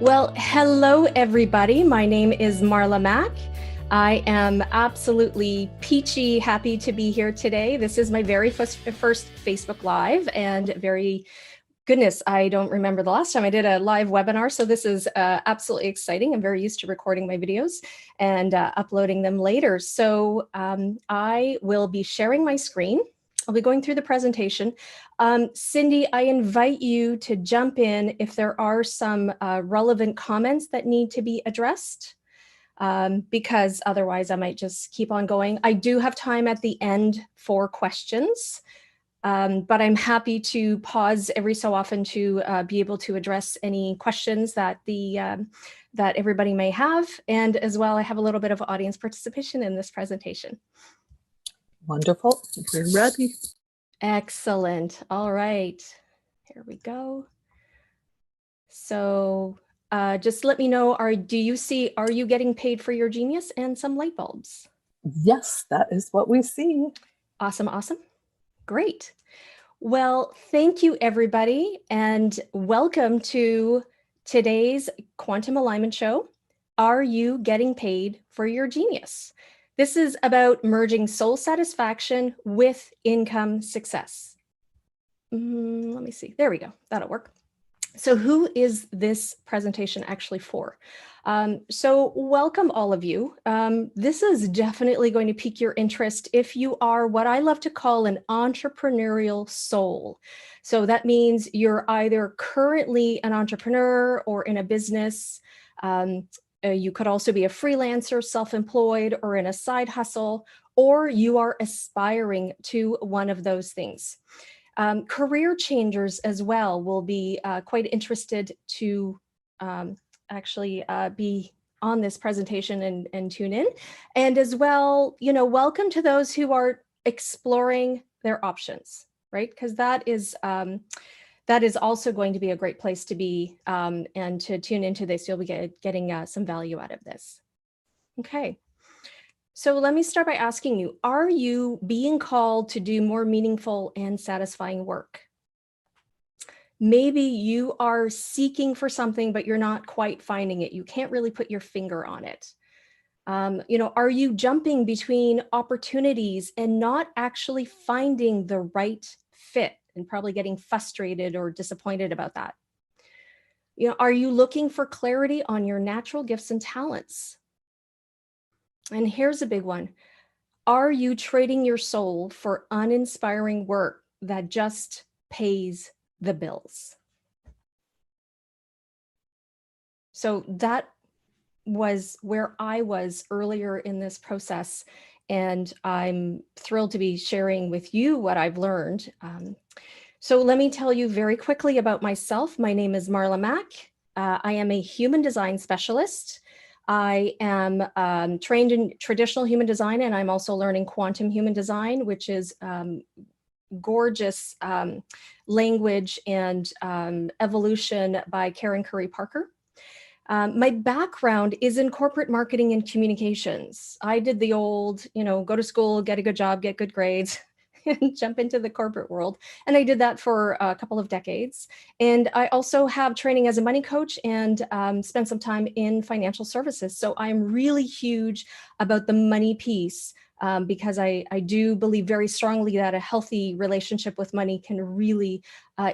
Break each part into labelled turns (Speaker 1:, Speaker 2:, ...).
Speaker 1: Well, hello, everybody. My name is Marla Mack. I am absolutely peachy happy to be here today. This is my very first Facebook Live, and goodness, I don't remember the last time I did a live webinar, so this is absolutely exciting. I'm very used to recording my videos and uploading them later. So I will be sharing my screen. I'll be going through the presentation. Cindy, I invite you to jump in if there are some relevant comments that need to be addressed, because otherwise I might just keep on going. I do have time at the end for questions, but I'm happy to pause every so often to be able to address any questions that that everybody may have. And as well, I have a little bit of audience participation in this presentation.
Speaker 2: Wonderful. We're ready.
Speaker 1: Excellent. All right. Here we go. So just let me know, are you getting paid for your genius and some light bulbs?
Speaker 2: Yes, that is what we see.
Speaker 1: Awesome, awesome. Great. Well, thank you, everybody, and welcome to today's Quantum Alignment Show. Are you getting paid for your genius? This is about merging soul satisfaction with income success. Let me see. There we go. That'll work. So who is this presentation actually for? So welcome all of you. This is definitely going to pique your interest if you are what I love to call an entrepreneurial soul. So that means you're either currently an entrepreneur or in a business. You could also be a freelancer, self-employed, or in a side hustle, or you are aspiring to one of those things. Career changers as well will be quite interested to actually be on this presentation and tune in. And as well, welcome to those who are exploring their options, right? Because that is also going to be a great place to be, and to tune into this. You'll be getting some value out of this. Okay. So let me start by asking you, are you being called to do more meaningful and satisfying work? Maybe you are seeking for something, but you're not quite finding it. You can't really put your finger on it. Are you jumping between opportunities and not actually finding the right fit and probably getting frustrated or disappointed about that? Are you looking for clarity on your natural gifts and talents? And here's a big one. Are you trading your soul for uninspiring work that just pays the bills? So that was where I was earlier in this process, and I'm thrilled to be sharing with you what I've learned. So let me tell you very quickly about myself. My name is Marla Mack. I am a human design specialist. I am trained in traditional human design, and I'm also learning quantum human design, which is gorgeous language and evolution by Karen Curry Parker. My background is in corporate marketing and communications. I did the old, go to school, get a good job, get good grades, and jump into the corporate world. And I did that for a couple of decades. And I also have training as a money coach and spent some time in financial services. So I'm really huge about the money piece, because I do believe very strongly that a healthy relationship with money can really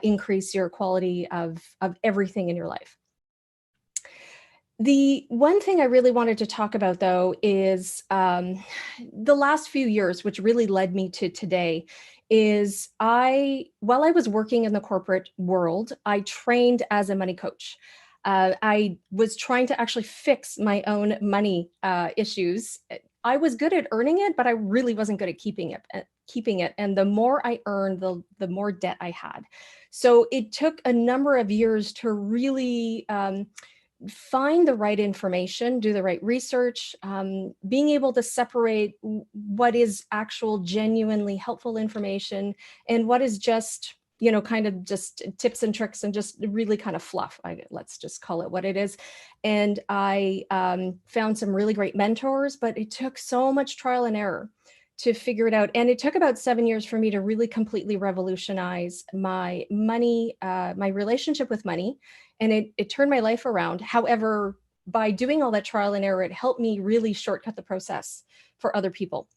Speaker 1: increase your quality of everything in your life. The one thing I really wanted to talk about, though, is the last few years, which really led me to today, is while I was working in the corporate world, I trained as a money coach. I was trying to actually fix my own money issues. I was good at earning it, but I really wasn't good at keeping it. And the more I earned, the more debt I had. So it took a number of years to really find the right information, do the right research, being able to separate what is actual genuinely helpful information and what is just, kind of just tips and tricks and just really kind of fluff. Let's just call it what it is. And I found some really great mentors, but it took so much trial and error to figure it out. And it took about 7 years for me to really completely revolutionize my money, my relationship with money. And it turned my life around. However, by doing all that trial and error, it helped me really shortcut the process for other people.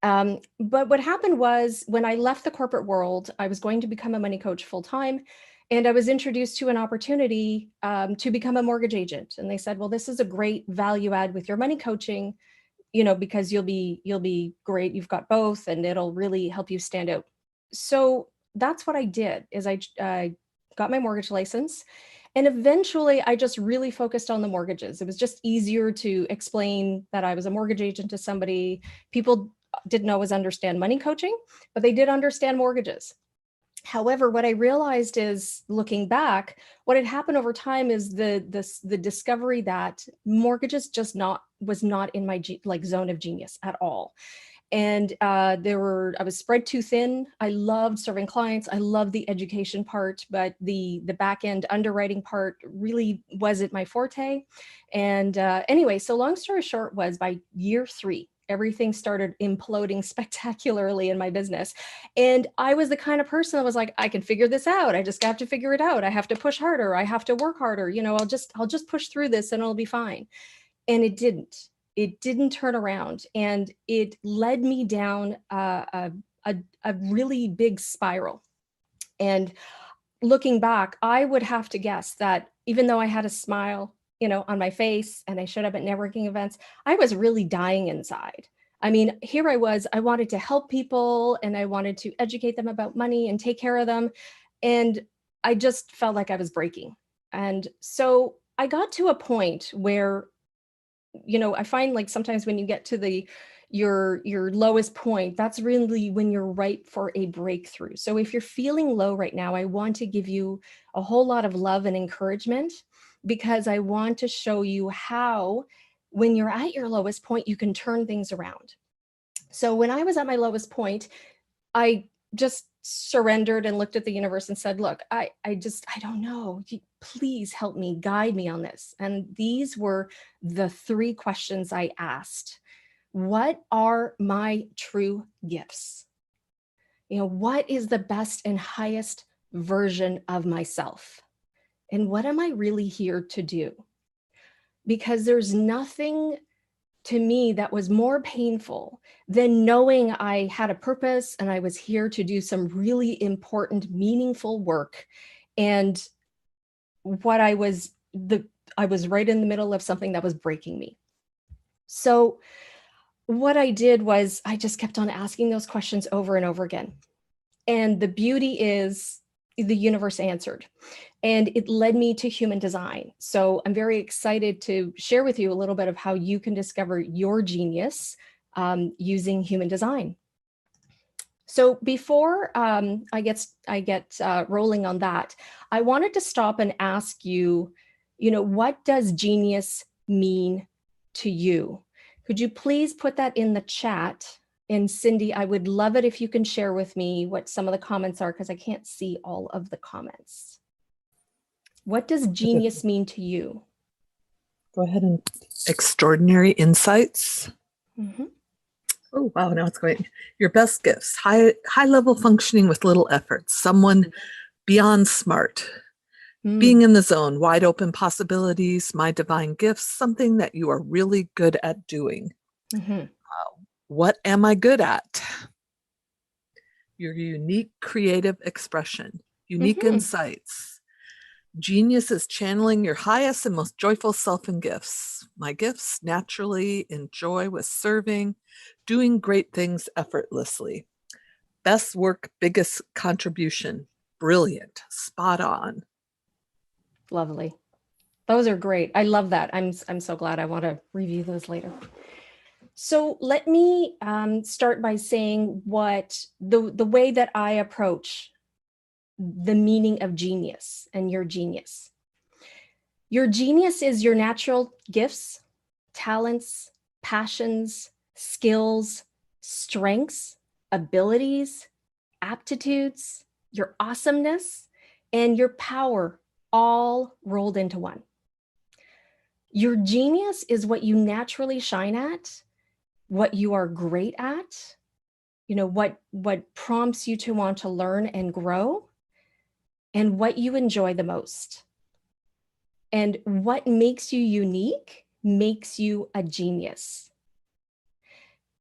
Speaker 1: But what happened was when I left the corporate world, I was going to become a money coach full time. And I was introduced to an opportunity to become a mortgage agent. And they said, well, this is a great value add with your money coaching, because you'll be great. You've got both and it'll really help you stand out. So that's what I did is I got my mortgage license. And eventually I just really focused on the mortgages. It was just easier to explain that I was a mortgage agent to somebody. People didn't always understand money coaching, but they did understand mortgages. However, what I realized is looking back, what had happened over time is the discovery that mortgages was not in my zone of genius at all. And I was spread too thin. I loved serving clients. I loved the education part, but the back end underwriting part really wasn't my forte. And anyway, so long story short was by year 3, everything started imploding spectacularly in my business. And I was the kind of person that was like, I can figure this out. I just have to figure it out. I have to push harder. I have to work harder. I'll just push through this and it'll be fine. And it didn't turn around, and it led me down a really big spiral. And looking back, I would have to guess that even though I had a smile, on my face and I showed up at networking events, I was really dying inside. I mean, here I wanted to help people and I wanted to educate them about money and take care of them. And I just felt like I was breaking. And so I got to a point where, I find like sometimes when you get to your lowest point, that's really when you're ripe for a breakthrough. So if you're feeling low right now, I want to give you a whole lot of love and encouragement, because I want to show you how, when you're at your lowest point, you can turn things around. So when I was at my lowest point, I just surrendered and looked at the universe and said, look, I don't know. Please help me, guide me on this. And these were the 3 questions I asked. What are my true gifts? What is the best and highest version of myself? And what am I really here to do? Because there's nothing to me that was more painful than knowing I had a purpose and I was here to do some really important, meaningful work. And I was right in the middle of something that was breaking me. So what I did was I just kept on asking those questions over and over again. And the beauty is the universe answered, and it led me to human design. So I'm very excited to share with you a little bit of how you can discover your genius using human design. So before I get rolling on that, I wanted to stop and ask you, what does genius mean to you? Could you please put that in the chat? And Cindy, I would love it if you can share with me what some of the comments are, because I can't see all of the comments. What does genius mean to you?
Speaker 2: Go ahead and extraordinary insights.
Speaker 1: Mm-hmm.
Speaker 2: Oh, wow. Now it's going. Your best gifts, high level functioning with little effort, someone beyond smart, being in the zone, wide open possibilities, my divine gifts, something that you are really good at doing.
Speaker 1: Mm-hmm.
Speaker 2: What am I good at? Your unique creative expression, unique insights. Genius is channeling your highest and most joyful self and gifts. My gifts naturally enjoy with serving, doing great things effortlessly. Best work, biggest contribution. Brilliant, spot on.
Speaker 1: Lovely. Those are great. I love that. I'm so glad. I want to review those later. So let me start by saying what the way that I approach the meaning of genius and your genius. Your genius is your natural gifts, talents, passions, skills, strengths, abilities, aptitudes, your awesomeness, and your power all rolled into one. Your genius is what you naturally shine at what you are great at, what prompts you to want to learn and grow, and what you enjoy the most. And what makes you unique makes you a genius.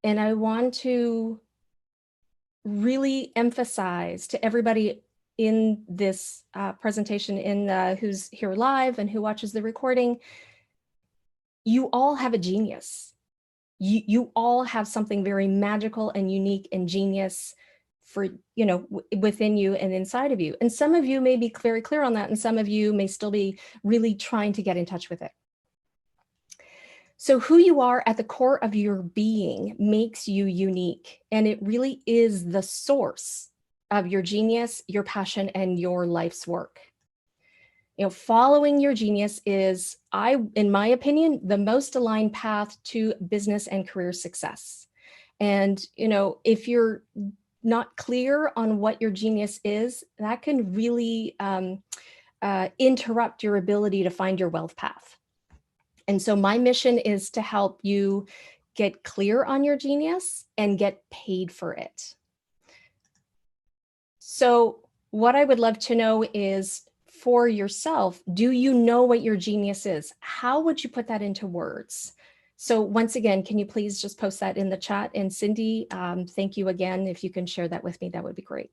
Speaker 1: And I want to really emphasize to everybody in this presentation, who's here live and who watches the recording, you all have a genius. You all have something very magical and unique and genius for, within you and inside of you. And some of you may be very clear on that, and some of you may still be really trying to get in touch with it. So who you are at the core of your being makes you unique, and it really is the source of your genius, your passion, and your life's work. Following your genius is, in my opinion, the most aligned path to business and career success. And, if you're not clear on what your genius is, that can really interrupt your ability to find your wealth path. And so my mission is to help you get clear on your genius and get paid for it. So what I would love to know is, for yourself, do you know what your genius is? How would you put that into words? So once again, can you please just post that in the chat? And Cindy, thank you again. If you can share that with me, that would be great.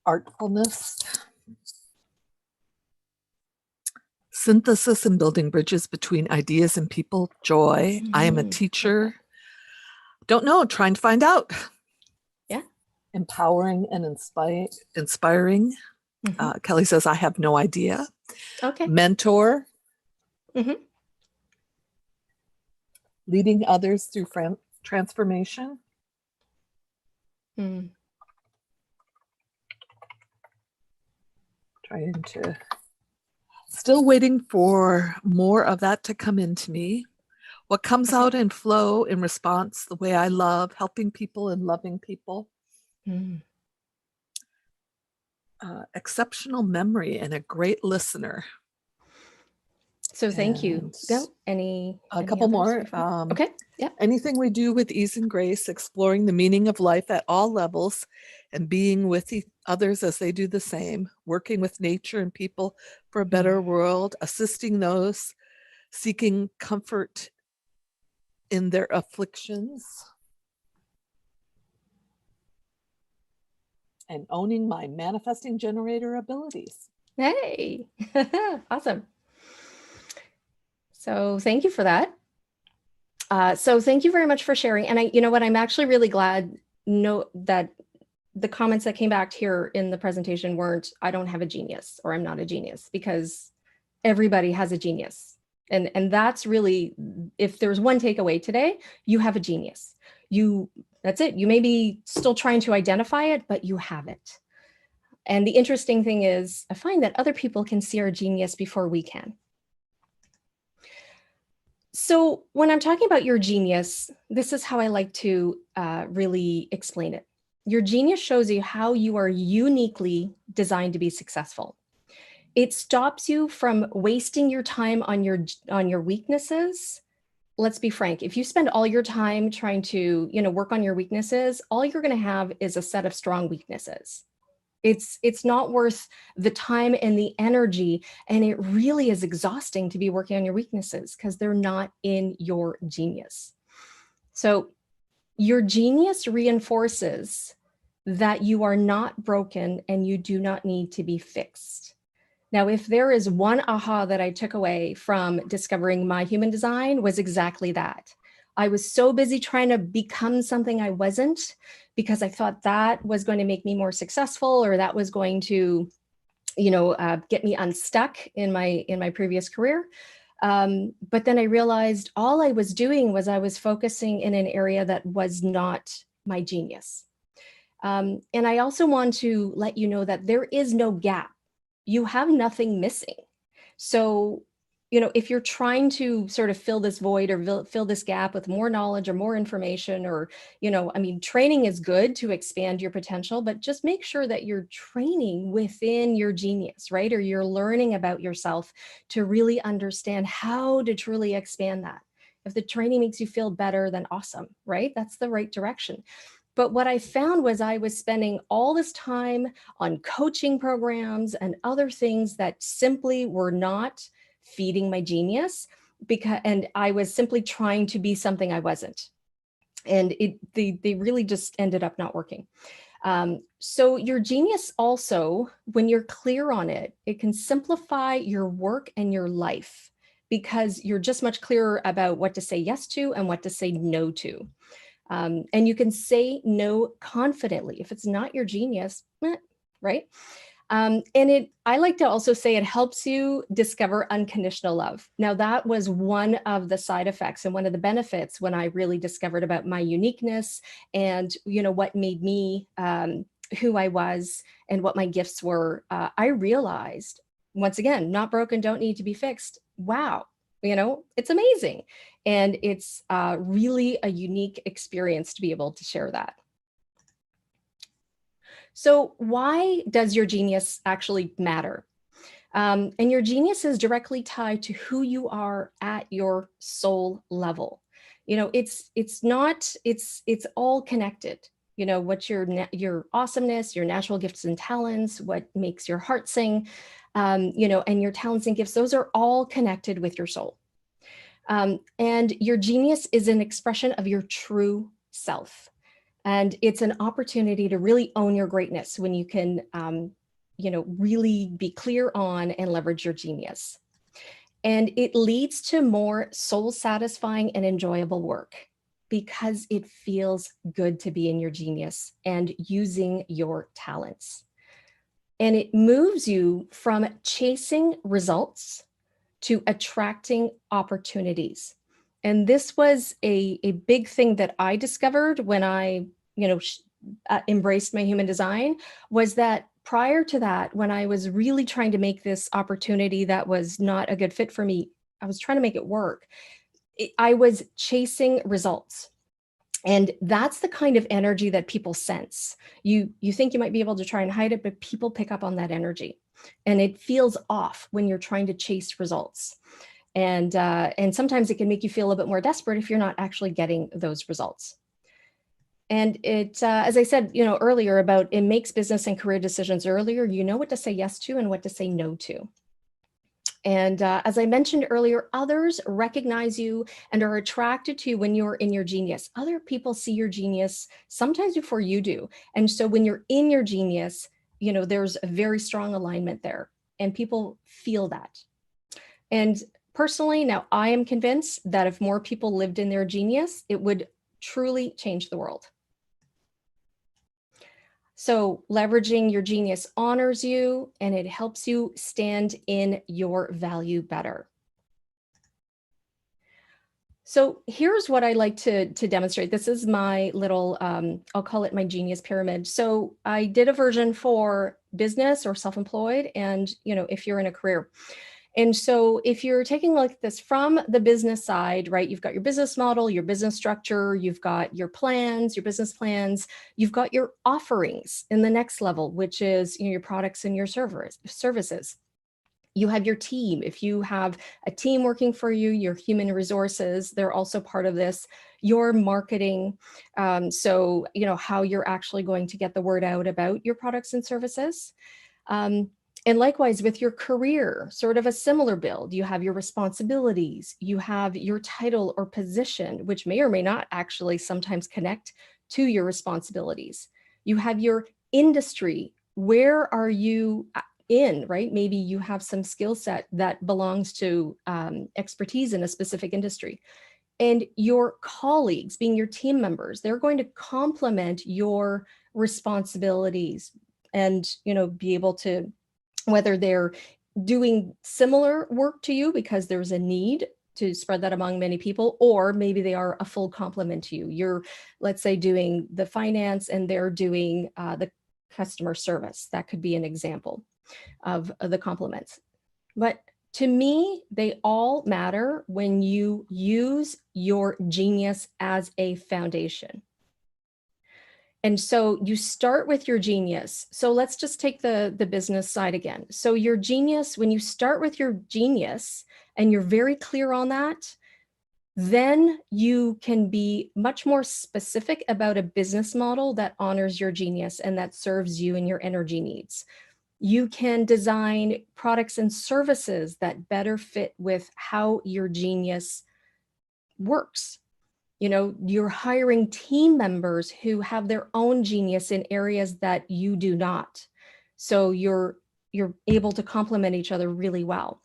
Speaker 2: Artfulness, synthesis and building bridges between ideas and people, joy. I am a teacher. Don't know, trying to find out.
Speaker 1: Yeah.
Speaker 2: Empowering and inspiring. Kelly says, I have no idea.
Speaker 1: Okay.
Speaker 2: Mentor. Leading others through transformation. Trying to, still waiting for more of that to come into me. What comes out in flow, in response, the way I love, helping people and loving people. Exceptional memory and a great listener.
Speaker 1: So thank you. Go. Any
Speaker 2: couple more.
Speaker 1: Okay. Yeah.
Speaker 2: Anything we do with ease and grace, exploring the meaning of life at all levels, and being with others as they do the same, working with nature and people for a better world, assisting those seeking comfort in their afflictions, and owning my manifesting generator abilities.
Speaker 1: Hey, awesome. So thank you for that. So thank you very much for sharing. And I'm actually really glad that the comments that came back here in the presentation weren't, I don't have a genius or I'm not a genius, because everybody has a genius. And that's really, if there's one takeaway today, you have a genius. That's it. You may be still trying to identify it, but you have it. And the interesting thing is, I find that other people can see our genius before we can. So when I'm talking about your genius, this is how I like to really explain it. Your genius shows you how you are uniquely designed to be successful. It stops you from wasting your time on your weaknesses. Let's be frank. If you spend all your time trying to, work on your weaknesses, all you're going to have is a set of strong weaknesses. It's not worth the time and the energy, and it really is exhausting to be working on your weaknesses because they're not in your genius. So your genius reinforces that you are not broken and you do not need to be fixed. Now, if there is one aha that I took away from discovering my human design, was exactly that. I was so busy trying to become something I wasn't, because I thought that was going to make me more successful, or that was going to, get me unstuck in my previous career. But then I realized all I was doing was I was focusing in an area that was not my genius. And I also want to let you know that there is no gap. You have nothing missing. So, if you're trying to sort of fill this void or fill this gap with more knowledge or more information, or, training is good to expand your potential, but just make sure that you're training within your genius, right? Or you're learning about yourself to really understand how to truly expand that. If the training makes you feel better, then awesome, right? That's the right direction. But what I found was I was spending all this time on coaching programs and other things that simply were not feeding my genius, and I was simply trying to be something I wasn't. And they really just ended up not working. So your genius also, when you're clear on it, it can simplify your work and your life because you're just much clearer about what to say yes to and what to say no to. And you can say no confidently. If it's not your genius, right? And I like to also say it helps you discover unconditional love. Now, that was one of the side effects and one of the benefits when I really discovered about my uniqueness and, what made me who I was and what my gifts were. I realized, once again, not broken, don't need to be fixed. Wow. It's amazing. And it's really a unique experience to be able to share that. So why does your genius actually matter? And your genius is directly tied to who you are at your soul level. It's all connected. What's your awesomeness, your natural gifts and talents, what makes your heart sing, and your talents and gifts, those are all connected with your soul. And your genius is an expression of your true self. And it's an opportunity to really own your greatness when you can, really be clear on and leverage your genius. And it leads to more soul satisfying and enjoyable work because it feels good to be in your genius and using your talents. And it moves you from chasing results to attracting opportunities. And this was a big thing that I discovered when I, embraced my human design, was that prior to that, when I was really trying to make this opportunity that was not a good fit for me, I was trying to make it work. I was chasing results. And that's the kind of energy that people sense. You think you might be able to try and hide it, but people pick up on that energy. And it feels off when you're trying to chase results. And sometimes it can make you feel a bit more desperate if you're not actually getting those results. And it, as I said, earlier about it makes business and career decisions earlier. You know what to say yes to and what to say no to. And as I mentioned earlier, others recognize you and are attracted to you when you're in your genius. Other people see your genius sometimes before you do. And so when you're in your genius, there's a very strong alignment there and people feel that. And personally, now I am convinced that if more people lived in their genius, it would truly change the world. So leveraging your genius honors you and it helps you stand in your value better. So here's what I like to demonstrate. This is my little, I'll call it my genius pyramid. So I did a version for business or self-employed and, if you're in a career. And so if you're taking a look at this from the business side, right, you've got your business model, your business structure, you've got your plans, your business plans, you've got your offerings in the next level, which is your products and your services. You have your team. If you have a team working for you, your human resources, they're also part of this. Your marketing, so how you're actually going to get the word out about your products and services. And likewise with your career, sort of a similar build. You have your responsibilities, you have your title or position, which may or may not actually sometimes connect to your responsibilities. You have your industry. Where are you in, right? Maybe you have some skill set that belongs to expertise in a specific industry. And your colleagues, being your team members, they're going to complement your responsibilities and, be able to, whether they're doing similar work to you because there's a need to spread that among many people, or maybe they are a full complement to you. You're, let's say, doing the finance and they're doing the customer service. That could be an example of the complements. But to me, they all matter when you use your genius as a foundation. And so you start with your genius. So let's just take the business side again. So your genius, when you start with your genius and you're very clear on that, Then you can be much more specific about a business model that honors your genius and that serves you and your energy needs. You can design products and services that better fit with how your genius works. You know, you're hiring team members who have their own genius in areas that you do not. So you're able to complement each other really well.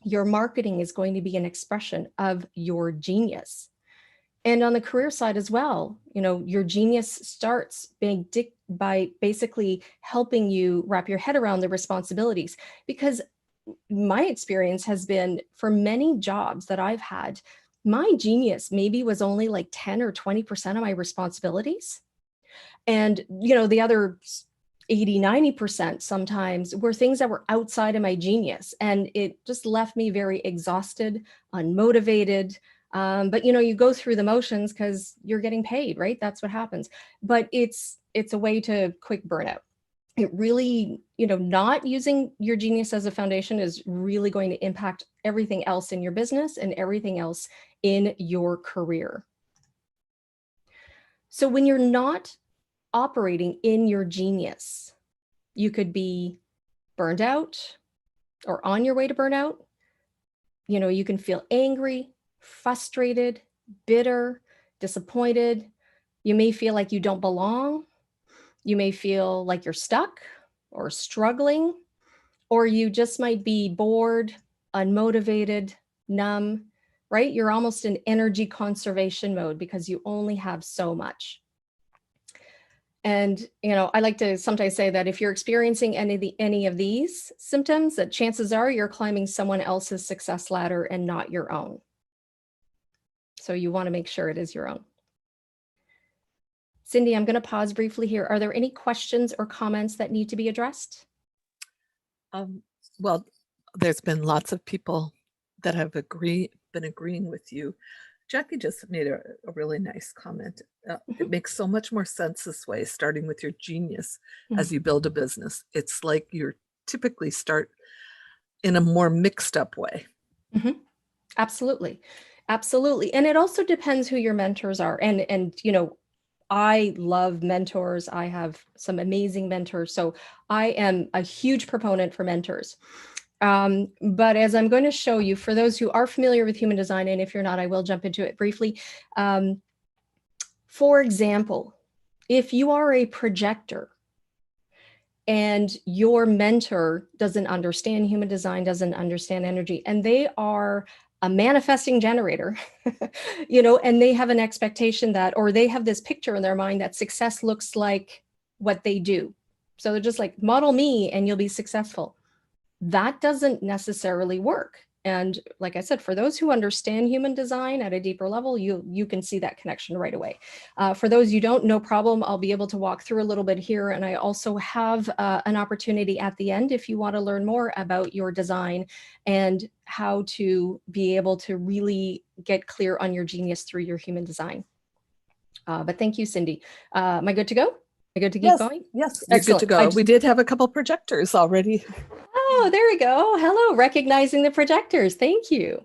Speaker 1: Your marketing is going to be an expression of your genius. And on the career side as well, you know, your genius starts by basically helping you wrap your head around the responsibilities. Because my experience has been, for many jobs that I've had, my genius maybe was only like 10 or 20% of my responsibilities. And, you know, the other 80, 90% sometimes were things that were outside of my genius. And it just left me very exhausted, unmotivated. But, you know, you go through the motions because you're getting paid, right? That's what happens. But it's a way to quick burnout. It really, you know, not using your genius as a foundation is really going to impact everything else in your business and everything else in your career. So when you're not operating in your genius, you could be burned out or on your way to burnout. You know, you can feel angry, frustrated, bitter, disappointed. You may feel like you don't belong. You may feel like you're stuck or struggling, or you just might be bored, unmotivated, numb, right? You're almost in energy conservation mode because you only have so much. And, you know, I like to sometimes say that if you're experiencing any of these symptoms, that chances are you're climbing someone else's success ladder and not your own. So you want to make sure it is your own. Cindy, I'm going to pause briefly here. Are there any questions or comments that need to be addressed?
Speaker 2: Well, there's been lots of people that have been agreeing with you. Jackie just made a really nice comment. It makes so much more sense this way, starting with your genius as you build a business. It's like you're typically start in a more mixed up way.
Speaker 1: Absolutely. Absolutely. And it also depends who your mentors are. And, you know, I love mentors. I have some amazing mentors. So I am a huge proponent for mentors. But as I'm going to show you, for those who are familiar with human design, and if you're not, I will jump into it briefly. For example, if you are a projector and your mentor doesn't understand human design, doesn't understand energy, and they are a manifesting generator, you know, and they have an expectation that, or they have this picture in their mind that success looks like what they do. So they're just like, model me and you'll be successful. That doesn't necessarily work. And like I said, for those who understand human design at a deeper level, you can see that connection right away. For those you don't, no problem. I'll be able to walk through a little bit here. And I also have an opportunity at the end if you want to learn more about your design and how to be able to really get clear on your genius through your human design. But thank you, Cindy. Am I good to go? Am I good to keep going?
Speaker 2: Yes, you're
Speaker 1: Excellent.
Speaker 2: good to go. We did have a couple projectors already.
Speaker 1: Oh, there we go. Hello, recognizing the projectors. Thank you.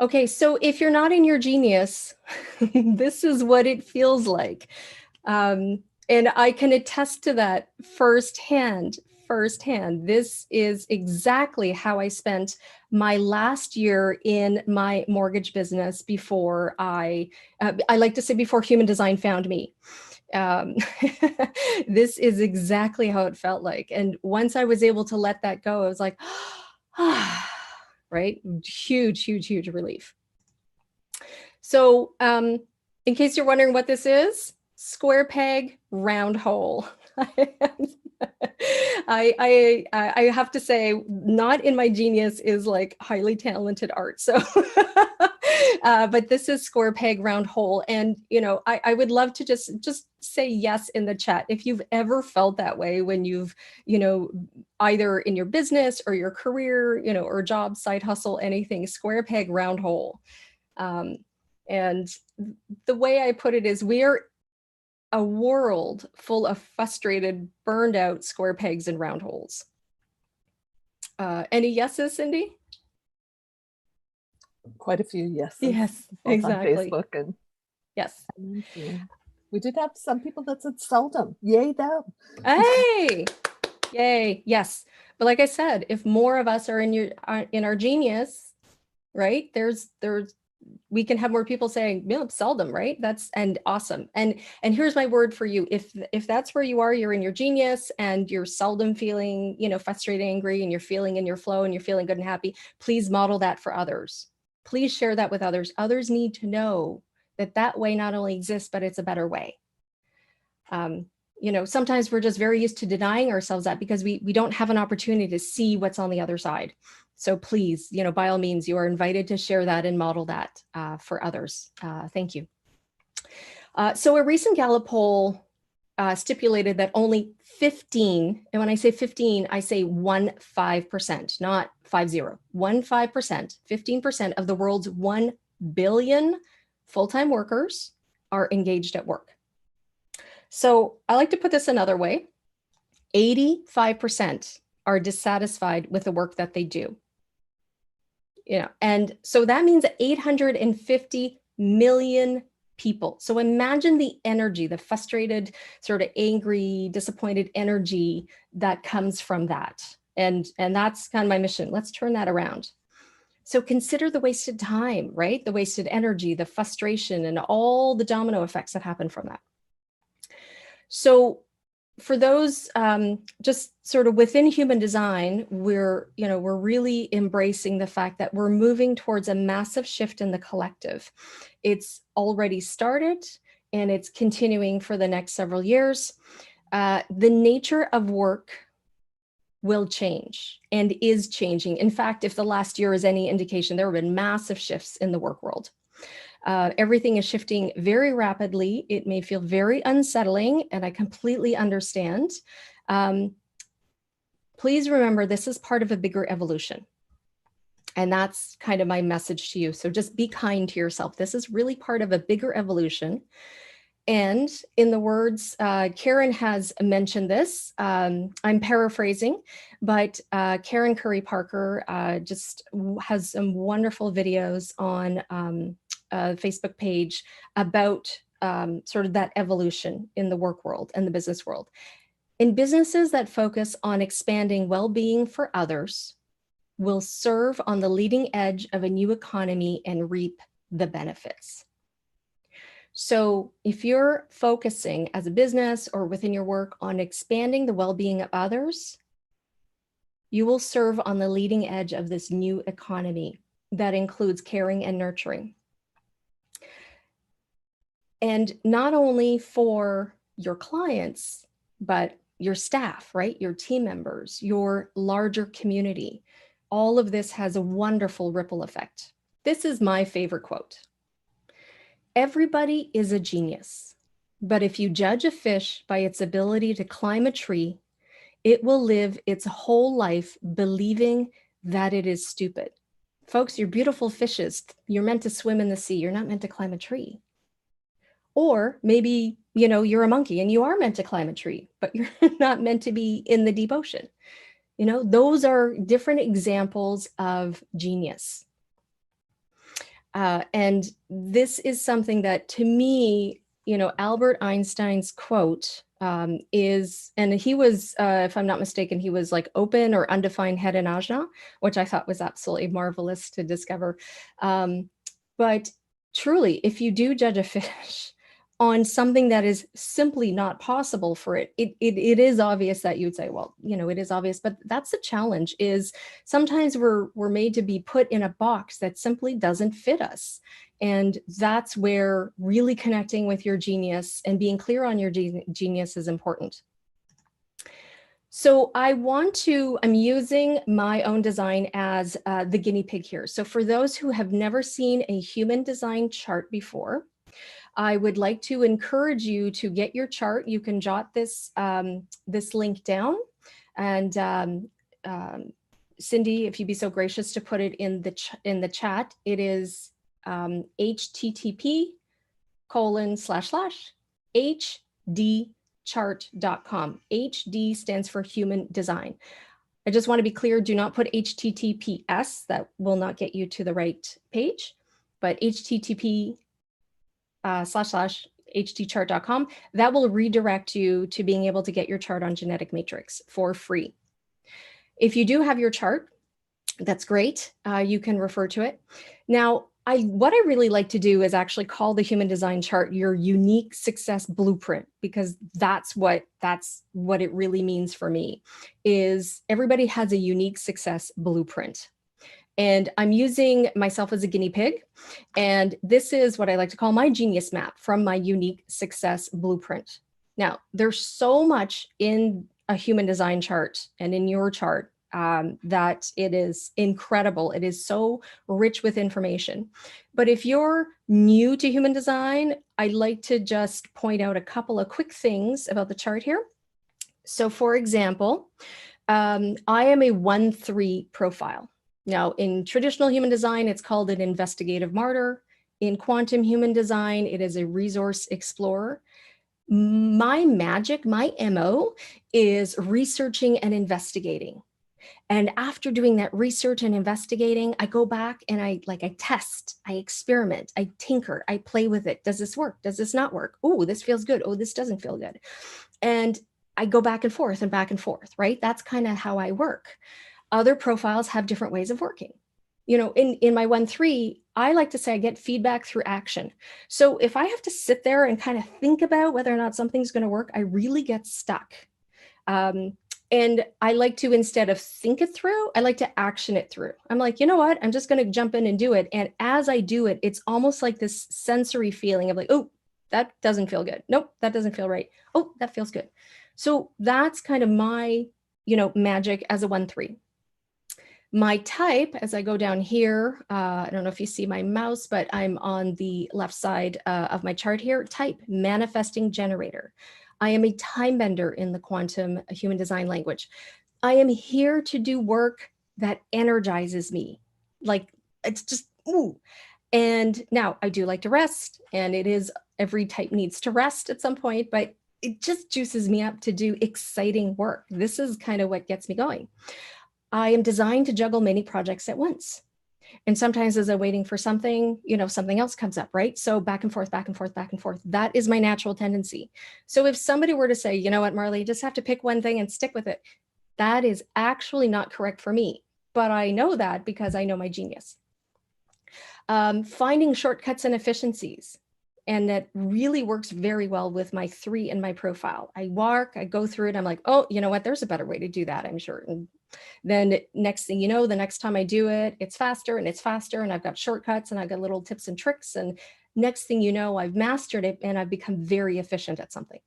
Speaker 1: Okay, so if you're not in your genius, this is what it feels like. And I can attest to that firsthand. This is exactly how I spent my last year in my mortgage business before I like to say before human design found me. This is exactly how it felt like. And once I was able to let that go, I was like, right? Huge relief. So in case you're wondering what this is, square peg, round hole. I have to say, not in my genius is like highly talented art. So, but this is square peg, round hole. And, you know, I would love to just say yes in the chat if you've ever felt that way when you've, you know, either in your business or your career, you know, or job, side hustle, anything, square peg, round hole. And the way I put it is we are a world full of frustrated, burned out square pegs and round holes. Any yeses, Cindy?
Speaker 2: Quite a few yeses.
Speaker 1: Yes,
Speaker 2: both on
Speaker 1: exactly.
Speaker 2: Facebook and
Speaker 1: Yes.
Speaker 2: LinkedIn. We did have some people that said seldom. Yay, them.
Speaker 1: Hey, yay. Yes. But like I said, if more of us are in our genius, right? We can have more people saying, yeah, seldom, right? That's and awesome. And here's my word for you. If that's where you are, you're in your genius and you're seldom feeling, frustrated, angry, and you're feeling in your flow and you're feeling good and happy, please model that for others. Please share that with others. Others need to know that that way not only exists, but it's a better way. Sometimes we're just very used to denying ourselves that because we don't have an opportunity to see what's on the other side. So please, by all means, you are invited to share that and model that for others. Thank you. So a recent Gallup poll stipulated that only 15, and when I say 15, I say 15%, not 50, 15%, 15% of the world's 1 billion full-time workers are engaged at work. So I like to put this another way. 85% are dissatisfied with the work that they do. And so that means 850 million people. So imagine the energy, the frustrated, sort of angry, disappointed energy that comes from that. And that's kind of my mission. Let's turn that around. So consider the wasted time, right? The wasted energy, the frustration, and all the domino effects that happen from that. So for those just sort of within human design, we're really embracing the fact that we're moving towards a massive shift in the collective. It's already started and it's continuing for the next several years. The nature of work will change and is changing. In fact, if the last year is any indication, there have been massive shifts in the work world. Everything is shifting very rapidly. It may feel very unsettling, and I completely understand. Please remember, this is part of a bigger evolution. And that's kind of my message to you. So just be kind to yourself. This is really part of a bigger evolution. And in the words, Karen has mentioned this, I'm paraphrasing, but Karen Curry Parker just has some wonderful videos on Facebook page about sort of that evolution in the work world and the business world. In businesses that focus on expanding well-being for others will serve on the leading edge of a new economy and reap the benefits. So if you're focusing as a business or within your work on expanding the well-being of others, you will serve on the leading edge of this new economy that includes caring and nurturing. And not only for your clients, but your staff, right? Your team members, your larger community. All of this has a wonderful ripple effect. This is my favorite quote. Everybody is a genius, but if you judge a fish by its ability to climb a tree, it will live its whole life believing that it is stupid. Folks, you're beautiful fishes. You're meant to swim in the sea. You're not meant to climb a tree. Or maybe, you're a monkey and you are meant to climb a tree, but you're not meant to be in the deep ocean. Those are different examples of genius. And this is something that, to me, Albert Einstein's quote is, and he was, if I'm not mistaken, he was like open or undefined head and ajna, which I thought was absolutely marvelous to discover. But truly, if you do judge a fish on something that is simply not possible for it is obvious that you'd say, well, it is obvious, but that's the challenge. Is sometimes we're made to be put in a box that simply doesn't fit us. And that's where really connecting with your genius and being clear on your genius is important. So I'm using my own design as the guinea pig here. So for those who have never seen a human design chart before, I would like to encourage you to get your chart. You can jot this this link down, and Cindy, if you'd be so gracious to put it in the chat. It is http://hdchart.com. HD stands for human design. I just want to be clear, do not put HTTPS, that will not get you to the right page, but HTTP //htchart.com, that will redirect you to being able to get your chart on Genetic Matrix for free. If you do have your chart, that's great. You can refer to it. Now, what I really like to do is actually call the human design chart your unique success blueprint, because that's what it really means for me. Is everybody has a unique success blueprint. And I'm using myself as a guinea pig. And this is what I like to call my genius map from my unique success blueprint. Now, there's so much in a human design chart and in your chart that it is incredible. It is so rich with information. But if you're new to human design, I like to just point out a couple of quick things about the chart here. So for example, I am a 1-3 profile. Now, in traditional human design, it's called an investigative martyr. In quantum human design, it is a resource explorer. My magic, my MO, is researching and investigating. And after doing that research and investigating, I go back and I test, I experiment, I tinker, I play with it. Does this work? Does this not work? Oh, this feels good. Oh, this doesn't feel good. And I go back and forth, right? That's kind of how I work. Other profiles have different ways of working. You know, in my 1-3, I like to say I get feedback through action. So if I have to sit there and kind of think about whether or not something's going to work, I really get stuck. And I like to, instead of think it through, I like to action it through. I'm like, you know what? I'm just going to jump in and do it. And as I do it, it's almost like this sensory feeling of like, oh, that doesn't feel good. Nope, that doesn't feel right. Oh, that feels good. So that's kind of my, magic as a 1-3. My type, as I go down here, I don't know if you see my mouse, but I'm on the left side of my chart here. Type, manifesting generator. I am a time bender in the quantum human design language. I am here to do work that energizes me. Like, it's just, ooh. And now I do like to rest, and it is, every type needs to rest at some point, but it just juices me up to do exciting work. This is kind of what gets me going. I am designed to juggle many projects at once. And sometimes as I'm waiting for something, something else comes up, right? So back and forth, back and forth, back and forth. That is my natural tendency. So if somebody were to say, you know what, Marley, you just have to pick one thing and stick with it, that is actually not correct for me. But I know that because I know my genius. Finding shortcuts and efficiencies. And that really works very well with my 3 in my profile. I go through it. I'm like, oh, you know what? There's a better way to do that, I'm sure. And then next thing you know, the next time I do it, it's faster and I've got shortcuts and I've got little tips and tricks. And next thing you know, I've mastered it and I've become very efficient at something.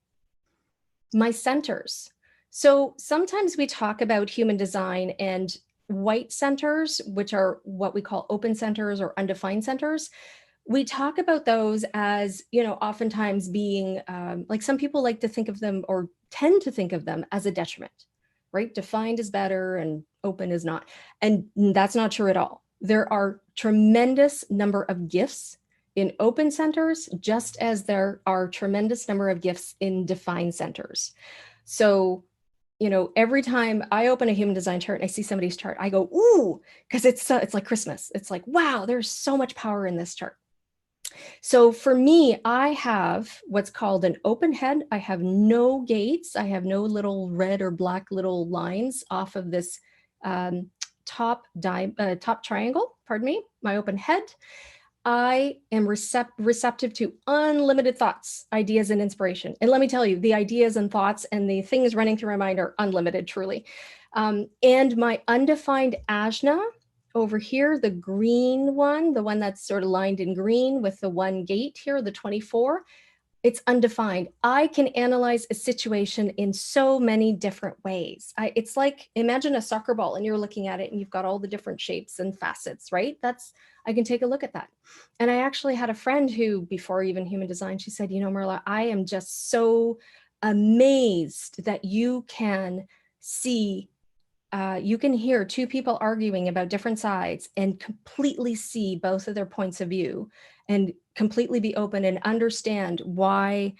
Speaker 1: My centers. So sometimes we talk about human design and white centers, which are what we call open centers or undefined centers. We talk about those as, oftentimes being like, some people like to think of them or tend to think of them as a detriment, right? Defined is better and open is not. And that's not true at all. There are tremendous number of gifts in open centers, just as there are tremendous number of gifts in defined centers. So, every time I open a human design chart and I see somebody's chart, I go, ooh, because it's like Christmas. It's like, wow, there's so much power in this chart. So for me, I have what's called an open head. I have no gates. I have no little red or black little lines off of this top triangle, my open head. I am receptive to unlimited thoughts, ideas, and inspiration. And let me tell you, the ideas and thoughts and the things running through my mind are unlimited, truly. And my undefined ajna, over here, the green one, the one that's sort of lined in green with the one gate here, the 24, it's undefined. I can analyze a situation in so many different ways. It's like, imagine a soccer ball and you're looking at it and you've got all the different shapes and facets, right? I can take a look at that. And I actually had a friend who, before even human design, she said, Marla, I am just so amazed that you can see you can hear 2 people arguing about different sides and completely see both of their points of view and completely be open and understand why,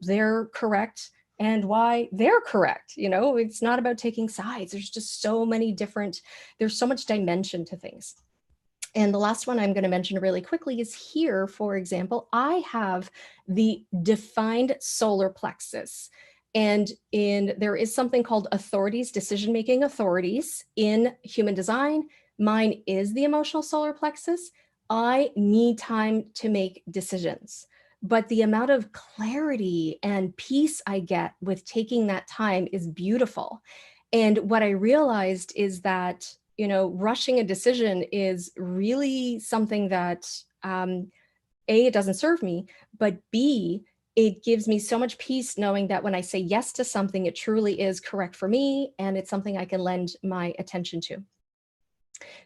Speaker 1: they're correct and why they're correct. You know, it's not about taking sides. There's just so many different, there's so much dimension to things. And the last one I'm going to mention really quickly is here, for example, I have the defined solar plexus. And there is something called authorities, decision-making authorities in human design. Mine is the emotional solar plexus. I need time to make decisions. But the amount of clarity and peace I get with taking that time is beautiful. And what I realized is that, you know, rushing a decision is really something that, A, it doesn't serve me, but B, it gives me so much peace knowing that when I say yes to something, it truly is correct for me and it's something I can lend my attention to.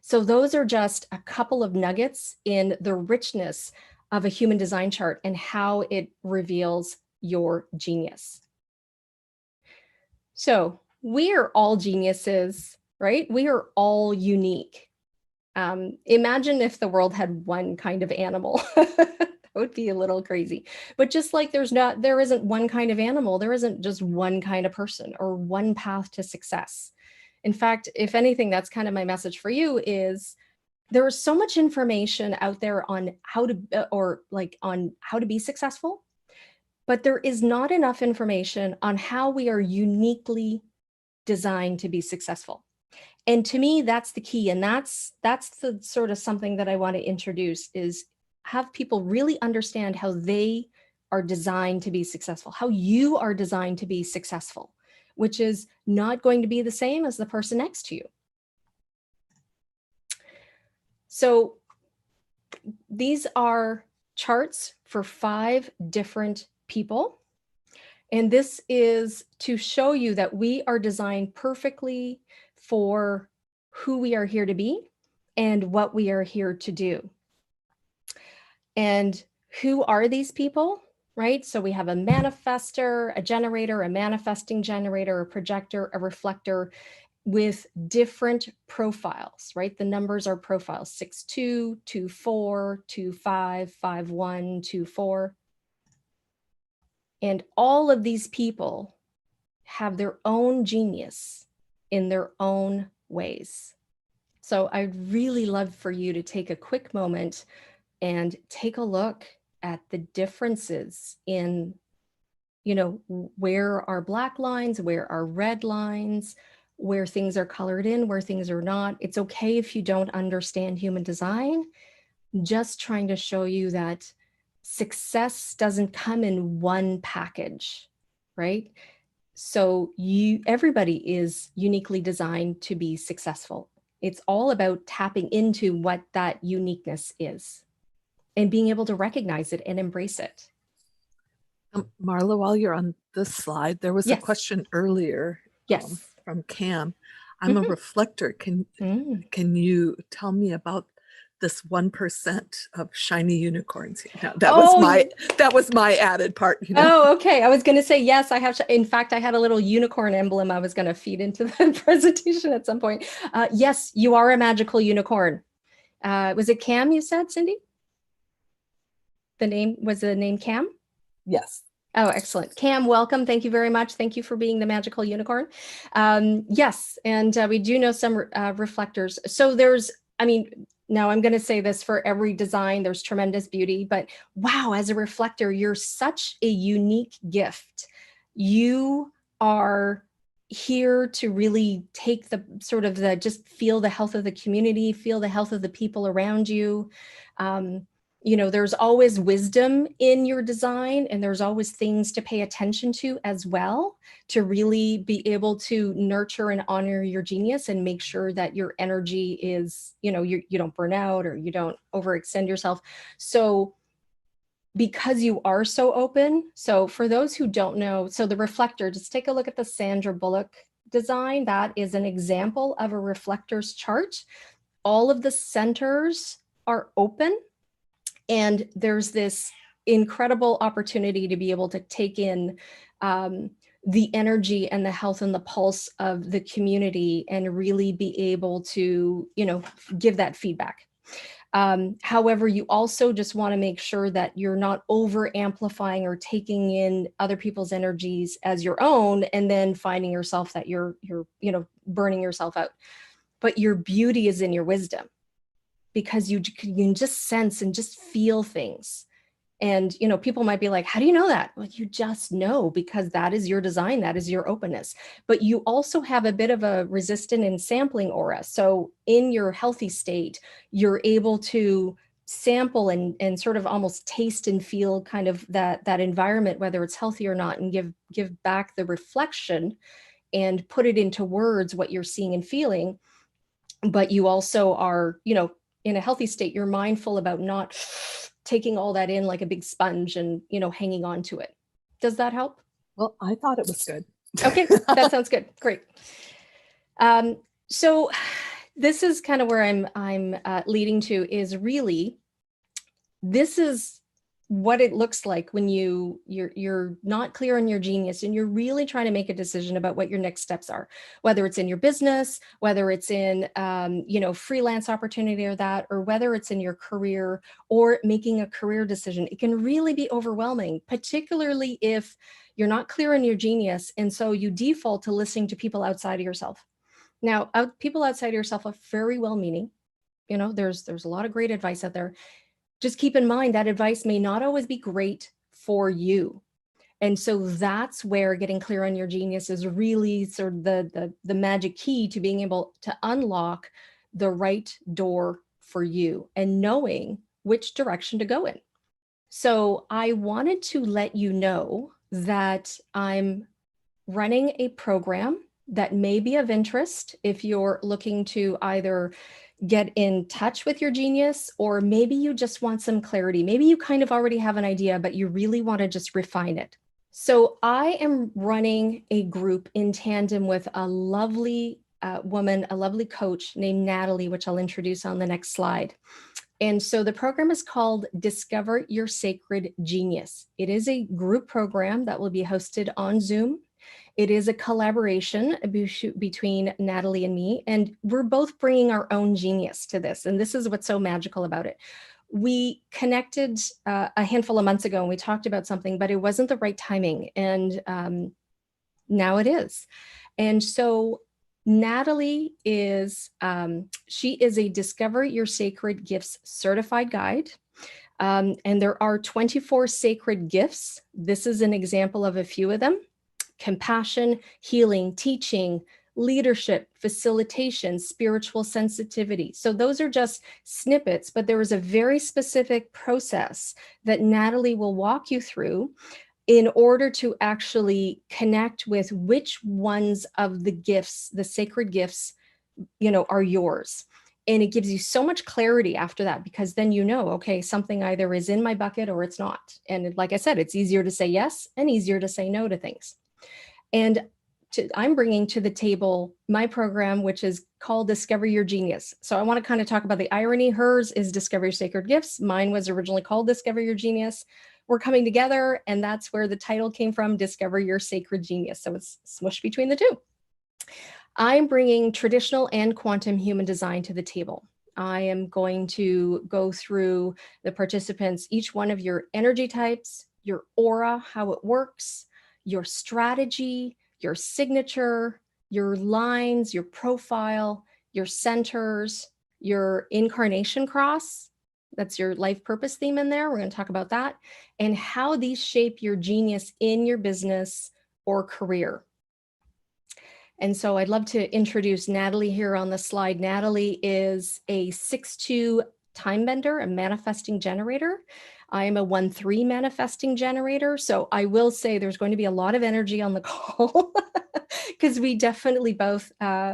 Speaker 1: So those are just a couple of nuggets in the richness of a human design chart and how it reveals your genius. So we are all geniuses, right? We are all unique. Imagine if the world had one kind of animal. That would be a little crazy. But just like there isn't one kind of animal, there isn't just one kind of person or one path to success. In fact, if anything, that's kind of my message for you is there is so much information out there on how to, on how to be successful, but there is not enough information on how we are uniquely designed to be successful. And to me, that's the key. And that's the sort of something that I want to introduce is have people really understand how they are designed to be successful, how you are designed to be successful, which is not going to be the same as the person next to you. So these are charts for 5 different people. And this is to show you that we are designed perfectly for who we are here to be and what we are here to do. And who are these people, right? So we have a manifestor, a generator, a manifesting generator, a projector, a reflector with different profiles, right? The numbers are profiles 6-2, 2-4, 2-5, 5-1, 2-4. And all of these people have their own genius in their own ways. So I'd really love for you to take a quick moment and take a look at the differences in, you know, where are black lines, where are red lines, where things are colored in, where things are not. It's okay if you don't understand human design. Just trying to show you that success doesn't come in one package, right? So everybody is uniquely designed to be successful. It's all about tapping into what that uniqueness is and being able to recognize it and embrace it.
Speaker 2: Marla, while you're on this slide, there was a question earlier from Cam. I'm a reflector. Can you tell me about this 1% of shiny unicorns? That was my added part. You know?
Speaker 1: Oh, okay. I was going to say yes. I have. In fact, I had a little unicorn emblem I was going to feed into the presentation at some point. Yes, you are a magical unicorn. Was it Cam? You said, Cindy. The name Cam?
Speaker 2: Yes.
Speaker 1: Oh, excellent. Cam, welcome. Thank you very much. Thank you for being the magical unicorn. Yes, and we do know some reflectors. So now I'm going to say this for every design, there's tremendous beauty, but wow, as a reflector, you're such a unique gift. You are here to really take just feel the health of the community, feel the health of the people around you. You know, there's always wisdom in your design and there's always things to pay attention to as well to really be able to nurture and honor your genius and make sure that your energy is, you know, you don't burn out or you don't overextend yourself. So because you are so open, so for those who don't know, so the reflector, just take a look at the Sandra Bullock design. That is an example of a reflector's chart. All of the centers are open. And there's this incredible opportunity to be able to take in the energy and the health and the pulse of the community and really be able to, you know, give that feedback. However, you also just want to make sure that you're not over amplifying or taking in other people's energies as your own, and then finding yourself that you're burning yourself out. But your beauty is in your wisdom, because you can just sense and just feel things. And, people might be like, how do you know that? Well, you just know, because that is your design, that is your openness. But you also have a bit of a resistant and sampling aura. So in your healthy state, you're able to sample and sort of almost taste and feel kind of that environment, whether it's healthy or not, and give back the reflection and put it into words, what you're seeing and feeling. But you also are, in a healthy state, you're mindful about not taking all that in like a big sponge and, hanging on to it. Does that help?
Speaker 2: Well, I thought it was good.
Speaker 1: Okay, that sounds good. Great. So this is kind of where I'm leading to, is really, this is what it looks like when you're not clear on your genius and you're really trying to make a decision about what your next steps are, whether it's in your business, whether it's in freelance opportunity or that, or whether it's in your career or making a career decision. It can really be overwhelming, particularly if you're not clear on your genius, and so you default to listening to people outside of yourself. Now, people outside of yourself are very well-meaning. There's a lot of great advice out there. Just keep in mind that advice may not always be great for you. And so that's where getting clear on your genius is really sort of the magic key to being able to unlock the right door for you and knowing which direction to go in. So I wanted to let you know that I'm running a program that may be of interest if you're looking to either get in touch with your genius, or maybe you just want some clarity. Maybe you kind of already have an idea, but you really want to just refine it. So I am running a group in tandem with a lovely woman, a lovely coach named Natalie, which I'll introduce on the next slide. And so the program is called Discover Your Sacred Genius. It is a group program that will be hosted on Zoom. It is a collaboration between Natalie and me, and we're both bringing our own genius to this. And this is what's so magical about it. We connected a handful of months ago and we talked about something, but it wasn't the right timing. And now it is. And so Natalie is, she is a Discover Your Sacred Gifts certified guide. And there are 24 sacred gifts. This is an example of a few of them: compassion, healing, teaching, leadership, facilitation, spiritual sensitivity. So those are just snippets, but there is a very specific process that Natalie will walk you through in order to actually connect with which ones of the gifts, the sacred gifts, are yours. And it gives you so much clarity after that, because then okay, something either is in my bucket or it's not. And like I said, it's easier to say yes and easier to say no to things. And I'm bringing to the table my program, which is called Discover Your Genius. So I want to kind of talk about the irony. Hers is Discover Your Sacred Gifts. Mine was originally called Discover Your Genius. We're coming together, and that's where the title came from, Discover Your Sacred Genius. So it's smushed between the two. I'm bringing traditional and quantum human design to the table. I am going to go through the participants, each one of your energy types, your aura, how it works, your strategy, your signature, your lines, your profile, your centers, your incarnation cross. That's your life purpose theme in there. We're going to talk about that, and how these shape your genius in your business or career. And so I'd love to introduce Natalie here on the slide. Natalie is a 6-2 time bender, a manifesting generator. I am a 1-3 manifesting generator. So I will say there's going to be a lot of energy on the call because we definitely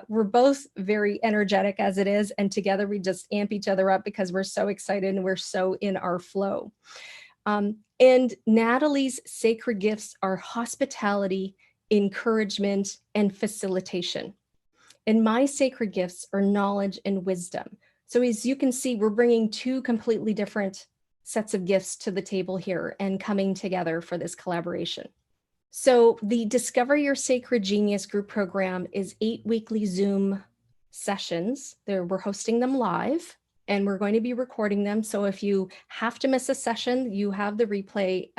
Speaker 1: we're both very energetic as it is. And together we just amp each other up because we're so excited and we're so in our flow. And Natalie's sacred gifts are hospitality, encouragement, and facilitation. And my sacred gifts are knowledge and wisdom. So as you can see, we're bringing two completely different sets of gifts to the table here and coming together for this collaboration. So the Discover Your Sacred Genius group program is 8 weekly Zoom sessions. We're hosting them live. and we're going to be recording them. So if you have to miss a session, you have the replay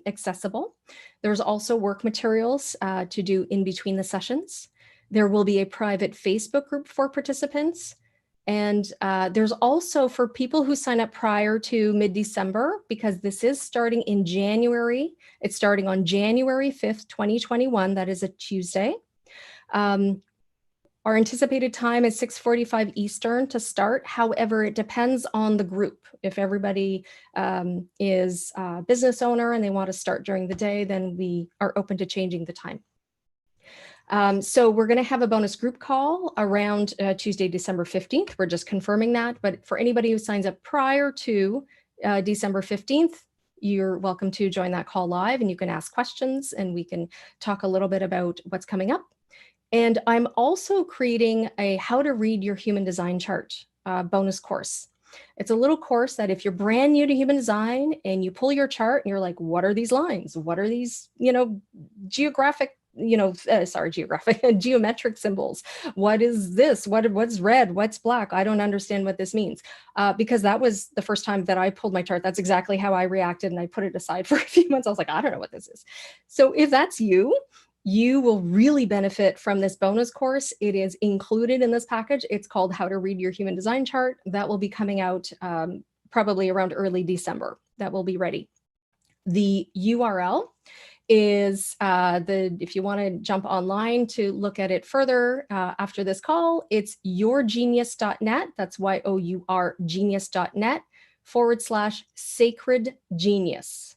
Speaker 1: accessible. There's also work materials to do in between the sessions. There will be a private Facebook group for participants. And there's also, for people who sign up prior to mid-December, because this is starting in January, it's starting on January 5th, 2021. That is a Tuesday. Our anticipated time is 6:45 Eastern to start. However, it depends on the group. If everybody is a business owner and they want to start during the day, then we are open to changing the time. So we're going to have a bonus group call around Tuesday, December 15th. We're just confirming that. But for anybody who signs up prior to December 15th, you're welcome to join that call live, and you can ask questions and we can talk a little bit about what's coming up. And I'm also creating a how to read your human design chart bonus course. It's a little course that if you're brand new to human design and you pull your chart and you're like, what are these lines? What are these, geographic, geometric symbols? What is this? What's red? What's black? I don't understand what this means. Because that was the first time that I pulled my chart. That's exactly how I reacted. And I put it aside for a few months. I was like, I don't know what this is. So if that's you, you will really benefit from this bonus course. It is included in this package. It's called How to Read Your Human Design Chart. That will be coming out probably around early December. That will be ready. The URL is if you want to jump online to look at it further after this call, it's yourgenius.net. That's YOUR genius.net/sacred genius.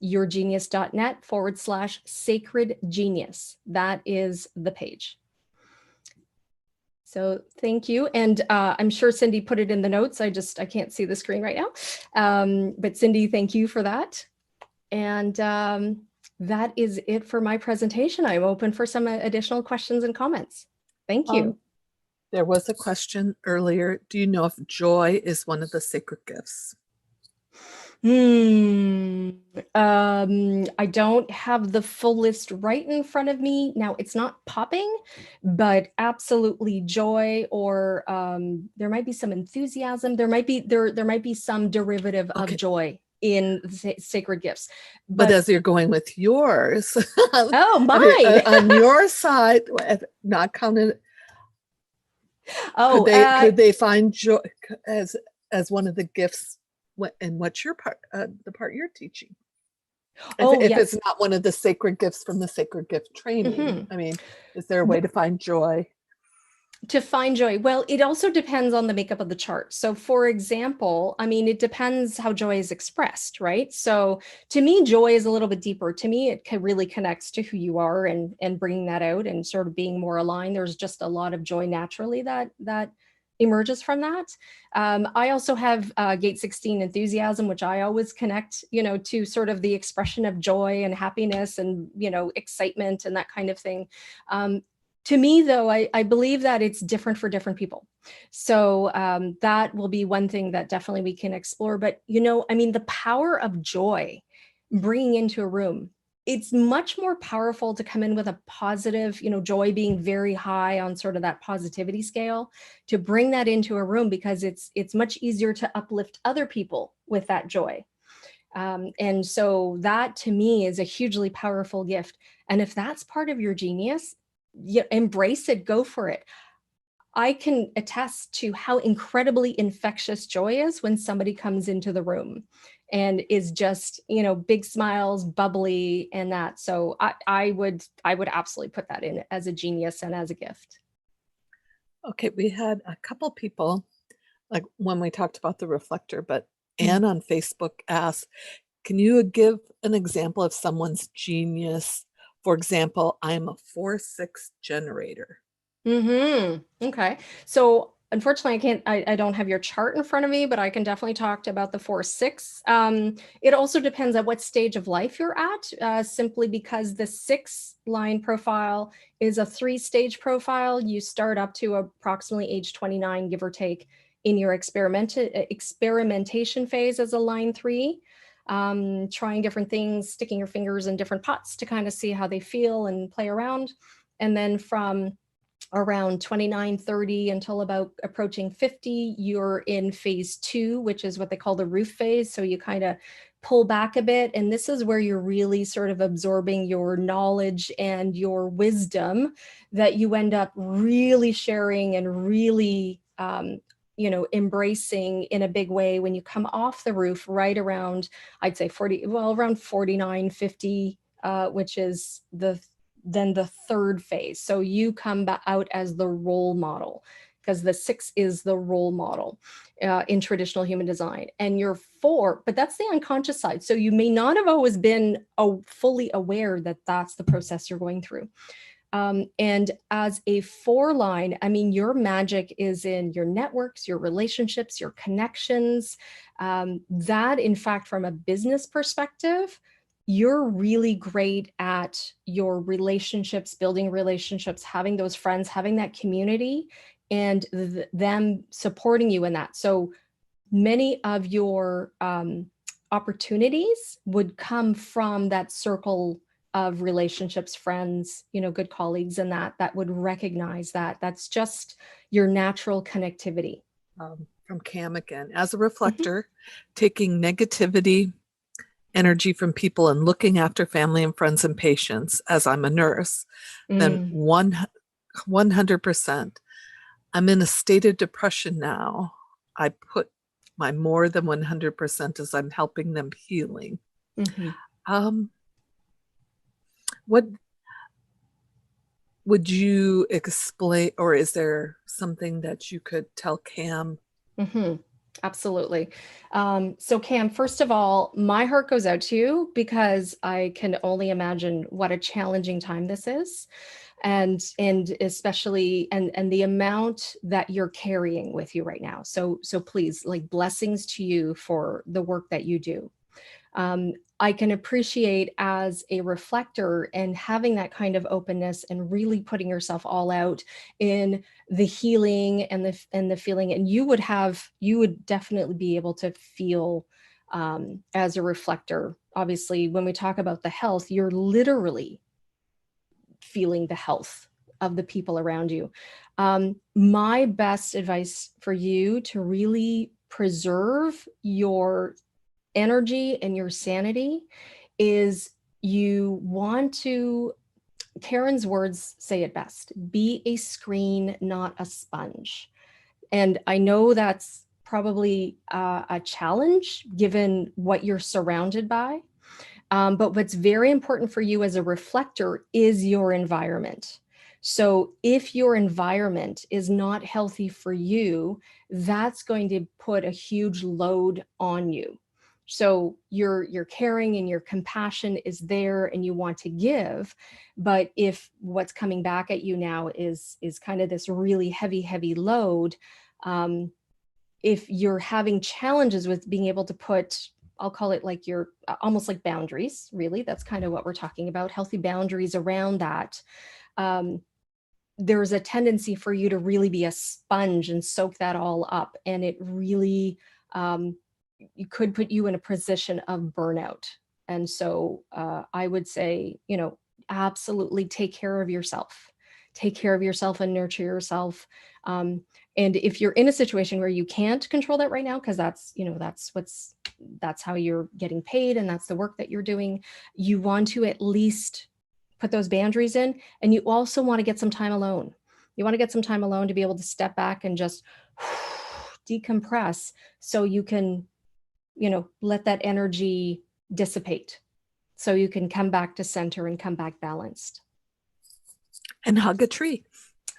Speaker 1: yourgenius.net/sacred genius. That is the page. So thank you. And I'm sure Cindy put it in the notes. I can't see the screen right now. But Cindy, thank you for that. And that is it for my presentation. I'm open for some additional questions and comments. Thank you.
Speaker 2: There was a question earlier. Do you know if joy is one of the sacred gifts?
Speaker 1: I don't have the full list right in front of me. Now it's not popping, but absolutely joy, or there might be some enthusiasm. There might be some derivative of joy in sacred gifts.
Speaker 2: But as you're going with yours,
Speaker 1: oh, mine
Speaker 2: on your side, not counted.
Speaker 1: Oh,
Speaker 2: could they find joy as one of the gifts? And what's your part, the part you're teaching? If
Speaker 1: yes.
Speaker 2: it's not one of the sacred gifts from the sacred gift training, I mean, is there a way to find joy?
Speaker 1: To find joy? Well, it also depends on the makeup of the chart. So for example, I mean, it depends how joy is expressed, right? So to me, joy is a little bit deeper. To me, it really connects to who you are and bringing that out and sort of being more aligned. There's just a lot of joy naturally that emerges from that. I also have gate 16 enthusiasm, which I always connect, to sort of the expression of joy and happiness and, excitement and that kind of thing. To me, though, I believe that it's different for different people. So that will be one thing that definitely we can explore. But, I mean, the power of joy bringing into a room, it's much more powerful to come in with a positive, joy being very high on sort of that positivity scale, to bring that into a room, because it's much easier to uplift other people with that joy. And so that to me is a hugely powerful gift. And if that's part of your genius, embrace it, go for it. I can attest to how incredibly infectious joy is when somebody comes into the room and is just, big smiles, bubbly, and that. So I would absolutely put that in as a genius and as a gift.
Speaker 2: Okay, we had a couple people, like when we talked about the reflector, but Anne on Facebook asked, can you give an example of someone's genius? For example, I'm a 4/6 generator.
Speaker 1: Okay. So unfortunately, I don't have your chart in front of me, but I can definitely talk about the 4/6. It also depends on what stage of life you're at, simply because the 6 line profile is a 3-stage profile. You start up to approximately age 29, give or take, in your experimentation phase as a line 3. Trying different things, sticking your fingers in different pots to kind of see how they feel and play around. And then from around 29, 30 until about approaching 50, you're in phase 2, which is what they call the roof phase. So you kind of pull back a bit. And this is where you're really sort of absorbing your knowledge and your wisdom that you end up really sharing and really, embracing in a big way when you come off the roof right around, I'd say around 49, 50, which is then the third phase. So you come out as the role model, because the 6 is the role model in traditional human design. And you're 4, but that's the unconscious side. So you may not have always been fully aware that that's the process you're going through. And as a 4 line, I mean, your magic is in your networks, your relationships, your connections. That, in fact, from a business perspective, you're really great at your relationships, building relationships, having those friends, having that community, and them supporting you in that. So many of your opportunities would come from that circle of relationships, friends, good colleagues, and that would recognize that. That's just your natural connectivity.
Speaker 2: From Cam again. As a reflector, taking negativity, energy from people and looking after family and friends and patients as I'm a nurse, then 100%. I'm in a state of depression now. I put my more than 100% as I'm helping them healing. What would you explain, or is there something that you could tell Cam?
Speaker 1: Absolutely. So Cam, first of all, my heart goes out to you, because I can only imagine what a challenging time this is. And especially, and the amount that you're carrying with you right now. So please, like, blessings to you for the work that you do. I can appreciate, as a reflector, and having that kind of openness and really putting yourself all out in the healing and the feeling. And you would definitely be able to feel, as a reflector. Obviously, when we talk about the health, you're literally feeling the health of the people around you. My best advice for you to really preserve your energy and your sanity is, you want to, Karen's words say it best: be a screen, not a sponge. And I know that's probably a challenge given what you're surrounded by. But what's very important for you as a reflector is your environment. So if your environment is not healthy for you, that's going to put a huge load on you. So your caring and your compassion is there, and you want to give. But if what's coming back at you now is kind of this really heavy load, if you're having challenges with being able to put, I'll call it like your almost like boundaries, really, that's kind of what we're talking about, healthy boundaries around that. There's a tendency for you to really be a sponge and soak that all up. And it really, it could put you in a position of burnout. And so I would say, absolutely take care of yourself. Take care of yourself and nurture yourself. And if you're in a situation where you can't control that right now, because that's how you're getting paid and that's the work that you're doing, you want to at least put those boundaries in. And you also want to get some time alone. You want to get some time alone to be able to step back and just decompress, so you can, let that energy dissipate, so you can come back to center and come back balanced.
Speaker 2: And hug a tree.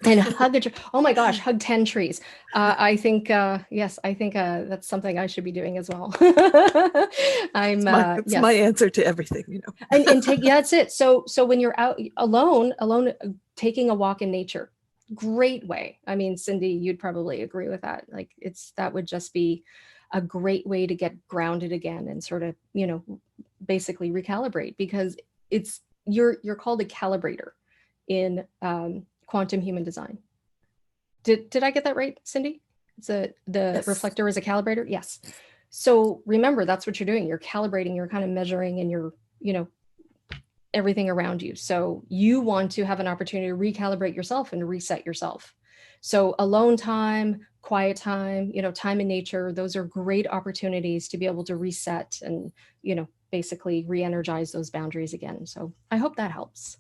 Speaker 1: And hug a tree. Oh my gosh, hug 10 trees. I think, yes, I think that's something I should be doing as well.
Speaker 2: It's my answer to everything,
Speaker 1: and take, yeah, that's it. So when you're out alone, taking a walk in nature, great way. I mean, Cindy, you'd probably agree with that. Like, that would just be a great way to get grounded again and sort of, basically recalibrate, because you're called a calibrator in quantum human design. Did I get that right, Cindy? Yes. Reflector is a calibrator? Yes. So remember, that's what you're doing. You're calibrating, you're kind of measuring, and you're, everything around you. So you want to have an opportunity to recalibrate yourself and reset yourself. So alone time, quiet time, time in nature, those are great opportunities to be able to reset and, basically re-energize those boundaries again. So I hope that helps.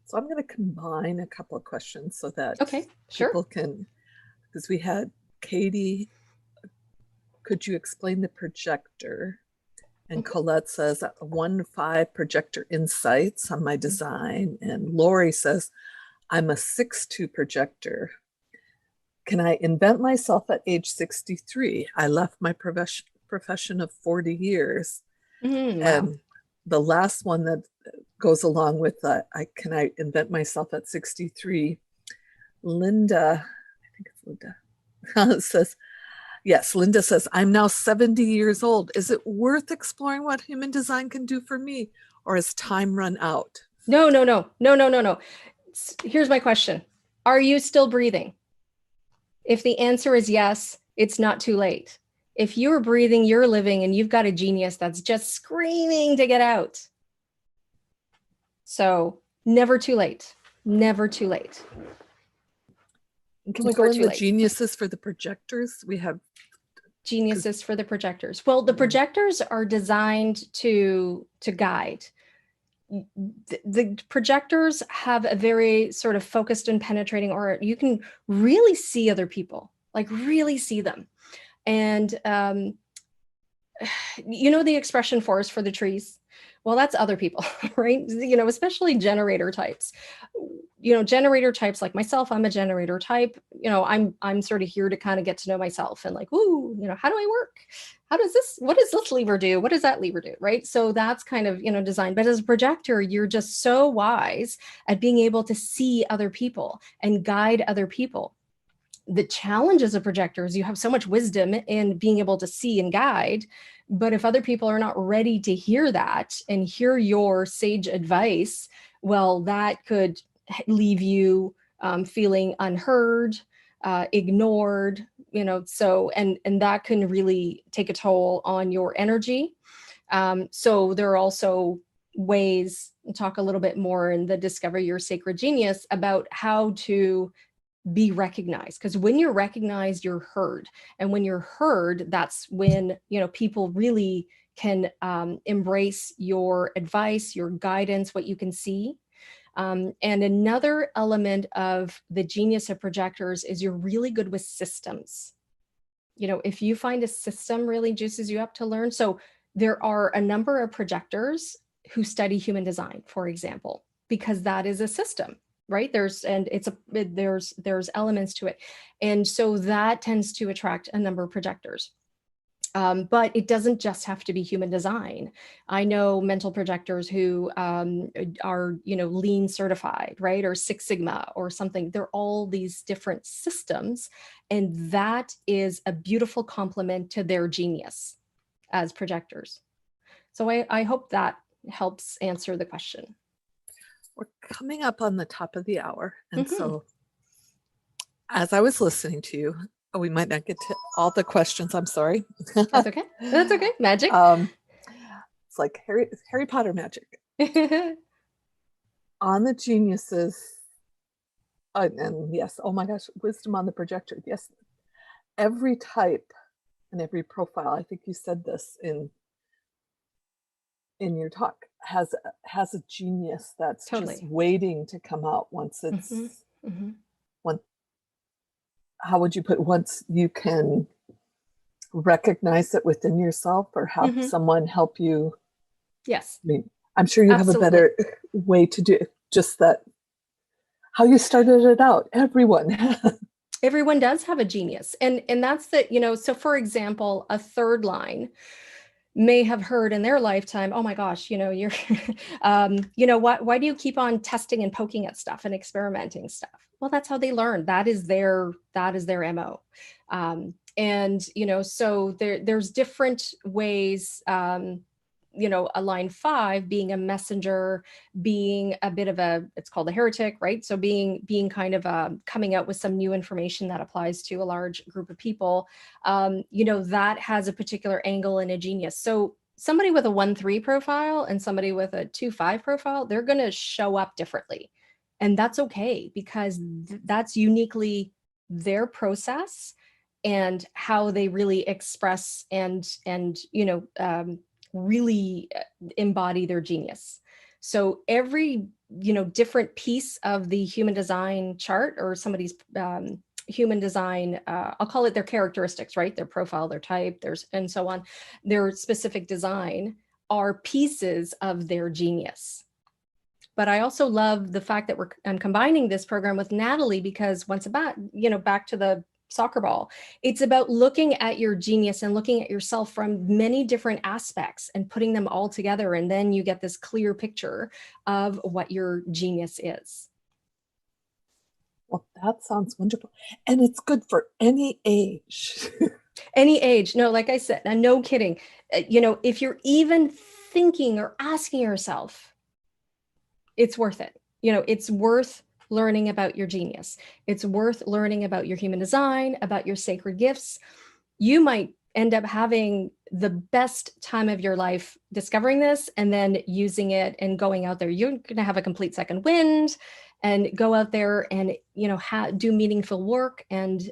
Speaker 2: So I'm going to combine a couple of questions so that
Speaker 1: Okay, sure.
Speaker 2: people can, because we had Katie, could you explain the projector? And Colette says 1-5 projector insights on my design. And Lori says, I'm a 6-2 projector. Can I invent myself at age 63? I left my profession of 40 years.
Speaker 1: Wow.
Speaker 2: And the last one that goes along with can I invent myself at 63? Linda, I think it's Linda, says, yes, Linda says, I'm now 70 years old. Is it worth exploring what human design can do for me, or has time run out?
Speaker 1: No. Here's my question. Are you still breathing? If the answer is yes, it's not too late. If you're breathing, you're living, and you've got a genius that's just screaming to get out. So never too late. Never too late.
Speaker 2: Can we go in the geniuses for the projectors? We have
Speaker 1: geniuses for the projectors. Well, the projectors are designed to guide. The projectors have a very sort of focused and penetrating aura. You can really see other people, like really see them. And the expression forest for the trees? Well, that's other people, right? Especially generator types. Generator types like myself, I'm a generator type. I'm sort of here to kind of get to know myself and like, ooh, how do I work? What does this lever do? What does that lever do? Right. So that's kind of, design. But as a projector, you're just so wise at being able to see other people and guide other people. The challenges of projectors, you have so much wisdom in being able to see and guide. But if other people are not ready to hear that and hear your sage advice, well, that could leave you feeling unheard, ignored, so, and that can really take a toll on your energy. So there are also ways, talk a little bit more in the Discover Your Sacred Genius about how to be recognized, because when you're recognized, you're heard. And when you're heard, that's when, people really can embrace your advice, your guidance, what you can see. And another element of the genius of projectors is you're really good with systems. If you find a system really juices you up to learn. So there are a number of projectors who study human design, for example, because that is a system, right? There's elements to it. And so that tends to attract a number of projectors. But it doesn't just have to be human design. I know mental projectors who are, lean certified, right? Or Six Sigma or something. They're all these different systems. And that is a beautiful complement to their genius as projectors. So I hope that helps answer the question.
Speaker 2: We're coming up on the top of the hour. And so as I was listening to you, we might not get to all the questions. I'm sorry.
Speaker 1: That's okay. That's okay. Magic.
Speaker 2: It's like Harry Potter magic. On the geniuses, and yes, oh my gosh, wisdom on the projector. Yes, every type and every profile, I think you said this in your talk, has a genius that's totally just waiting to come out once it's how would you put, once you can recognize it within yourself or have someone help you.
Speaker 1: Yes.
Speaker 2: I mean, I'm sure you Absolutely. Have a better way to do it, just that how you started it out. Everyone
Speaker 1: does have a genius. And that's the, so for example, a third line may have heard in their lifetime, oh my gosh, you're, why do you keep on testing and poking at stuff and experimenting stuff? Well, that's how they learn. That is their MO. And, so there's different ways, a line 5 being a messenger, being a bit of it's called a heretic, right? So being kind of coming out with some new information that applies to a large group of people, that has a particular angle and a genius. So somebody with a 1-3 profile and somebody with a 2-5 profile, they're going to show up differently. And that's okay, because that's uniquely their process and how they really express and really embody their genius. So every different piece of the human design chart, or somebody's human design, I'll call it their characteristics, right? Their profile, their type, there's and so on. Their specific design are pieces of their genius. But I also love the fact that I'm combining this program with Natalie, because once about, back to the soccer ball, it's about looking at your genius and looking at yourself from many different aspects and putting them all together. And then you get this clear picture of what your genius is.
Speaker 2: Well, that sounds wonderful. And it's good for any age.
Speaker 1: Any age. No, like I said, no kidding. If you're even thinking or asking yourself, it's worth it. It's worth learning about your genius. It's worth learning about your human design, about your sacred gifts. You might end up having the best time of your life discovering this and then using it and going out there. You're going to have a complete second wind and go out there and, do meaningful work and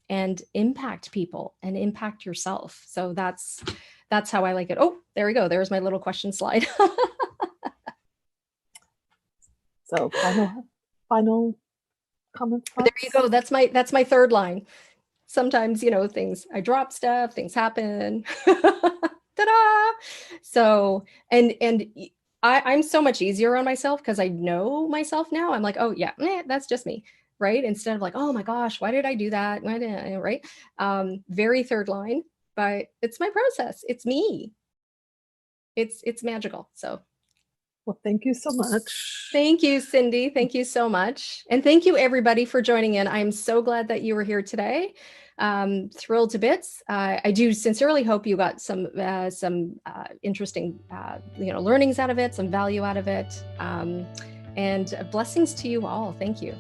Speaker 1: impact people and impact yourself. So that's how I like it. Oh, there we go. There's my little question slide.
Speaker 2: So final comments.
Speaker 1: There you go. That's my third line. Sometimes, I drop stuff, things happen. Ta-da! So, and I'm so much easier on myself because I know myself now. I'm like, oh yeah, that's just me, right? Instead of like, oh my gosh, why did I do that? Why did I, right? Very third line, but it's my process. It's me. It's magical. So.
Speaker 2: Well, thank you so much.
Speaker 1: Thank you, Cindy. Thank you so much. And thank you, everybody, for joining in. I'm so glad that you were here today. Thrilled to bits. I do sincerely hope you got some interesting learnings out of it, some value out of it. And blessings to you all. Thank you.